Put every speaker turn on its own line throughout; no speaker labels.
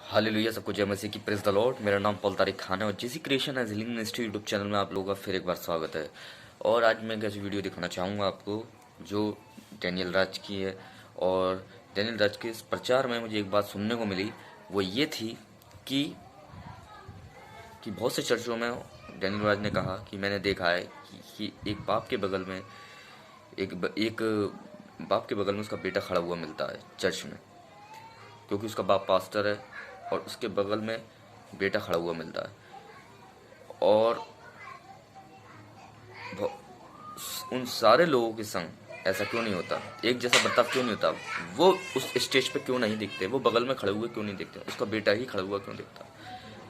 Hallelujah, सबको जय मसीह की, प्रेज द लॉर्ड। मेरा नाम पॉल तारिक खान है और GC creation as healing ministry YouTube channel में आप लोगों का फिर एक बार स्वागत है। और आज मैं एक ऐसी वीडियो दिखाना चाहूँगा आपको जो डैनियल राज की है। और डैनियल राज के इस प्रचार में मुझे एक बात सुनने को मिली, वो ये थी कि बहुत से चर्चों में डैनियल राज ने कहा कि मैंने देखा है कि एक बाप के बगल में एक बाप के बगल में उसका बेटा खड़ा हुआ मिलता है चर्च में, क्योंकि उसका बाप पास्टर है और उसके बगल में बेटा खड़ा हुआ मिलता है। और उन सारे लोगों के संग ऐसा क्यों नहीं होता, एक जैसा बर्ताव क्यों नहीं होता, वो उस स्टेज पे क्यों नहीं दिखते, वो बगल में खड़े हुए क्यों नहीं दिखते, उसका बेटा ही खड़ा हुआ क्यों दिखता।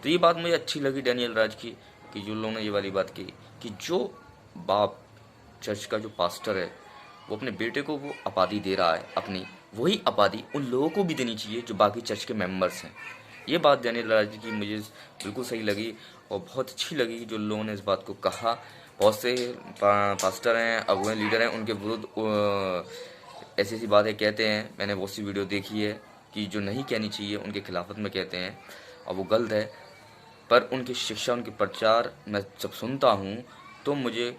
तो ये बात मुझे अच्छी लगी डैनियल राज की, कि जो लोगों ने ये वाली बात की कि जो बाप चर्च का जो पास्टर है वो अपने बेटे को वो आबादी दे रहा है अपनी, वही आबादी उन लोगों को भी देनी चाहिए जो बाकी चर्च के मेंबर्स हैं। ये बात डैनियल राज की मुझे बिल्कुल सही लगी और बहुत अच्छी लगी जो लोगों ने इस बात को कहा। बहुत से पास्टर हैं, अगुए लीडर हैं, उनके विरुद्ध ऐसी ऐसी बातें कहते हैं। मैंने बहुत सी वीडियो देखी है कि जो नहीं कहनी चाहिए उनके खिलाफत में कहते हैं और वो गलत है। पर उनकी शिक्षा, उनके प्रचार मैं जब सुनता हूँ तो मुझे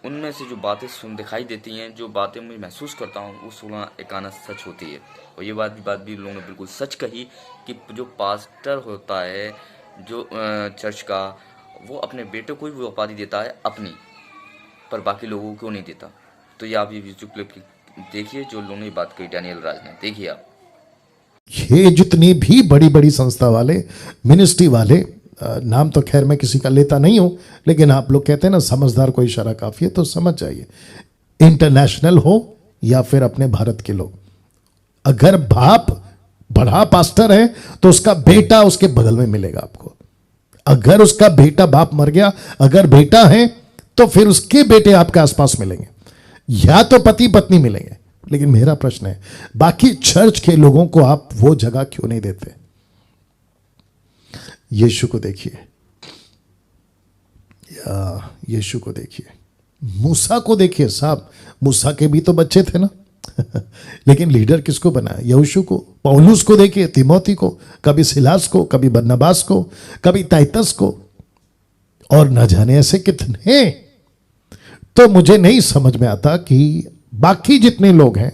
उनमें से जो बातें दिखाई देती हैं, जो बातें मैं महसूस करता हूँ, वो 16 सच होती है। और ये बात भी लोगों ने बिल्कुल सच कही कि जो पास्टर होता है जो चर्च का, वो अपने बेटे को ही वो उपाधि देता है अपनी, पर बाकी लोगों को क्यों नहीं देता। तो ये आप ये वीडियो क्लिप देखिए जो लोगों ने बात कही डैनियल राज ने, देखिए आप।
ये जितनी भी बड़ी बड़ी संस्था वाले, मिनिस्ट्री वाले, नाम तो खैर मैं किसी का लेता नहीं हूं, लेकिन आप लोग कहते हैं ना समझदार को इशारा काफी है, तो समझ जाइए, इंटरनेशनल हो या फिर अपने भारत के लोग, अगर बाप बड़ा पास्टर है तो उसका बेटा उसके बगल में मिलेगा आपको। अगर उसका बेटा, बाप मर गया, अगर बेटा है तो फिर उसके बेटे आपके आसपास मिलेंगे, या तो पति पत्नी मिलेंगे। लेकिन मेरा प्रश्न है, बाकी चर्च के लोगों को आप वो जगह क्यों नहीं देते? यीशु को देखिए, या यीशु को देखिए, मूसा को देखिए। साहब, मूसा के भी तो बच्चे थे ना लेकिन लीडर किसको बनाया? यहोशू को। पौलुस को देखिए, तिमोथी को, कभी सिलास को, कभी बरनबास को, कभी टाइटस को, और न जाने ऐसे कितने। तो मुझे नहीं समझ में आता कि बाकी जितने लोग हैं,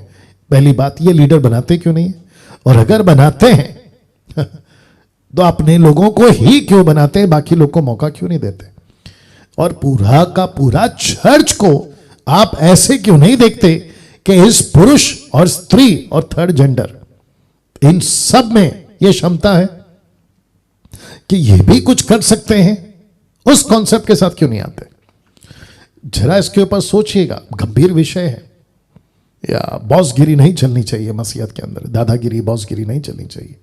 पहली बात ये लीडर बनाते क्यों नहीं है, और अगर बनाते हैं तो अपने लोगों को ही क्यों बनाते हैं, बाकी लोग को मौका क्यों नहीं देते? और पूरा का पूरा चर्च को आप ऐसे क्यों नहीं देखते कि इस पुरुष और स्त्री और थर्ड जेंडर, इन सब में यह क्षमता है कि ये भी कुछ कर सकते हैं? उस कॉन्सेप्ट के साथ क्यों नहीं आते? जरा इसके ऊपर सोचिएगा, गंभीर विषय है। या बॉसगिरी नहीं चलनी चाहिए मसीहत के अंदर, दादागिरी, बॉसगिरी नहीं चलनी चाहिए।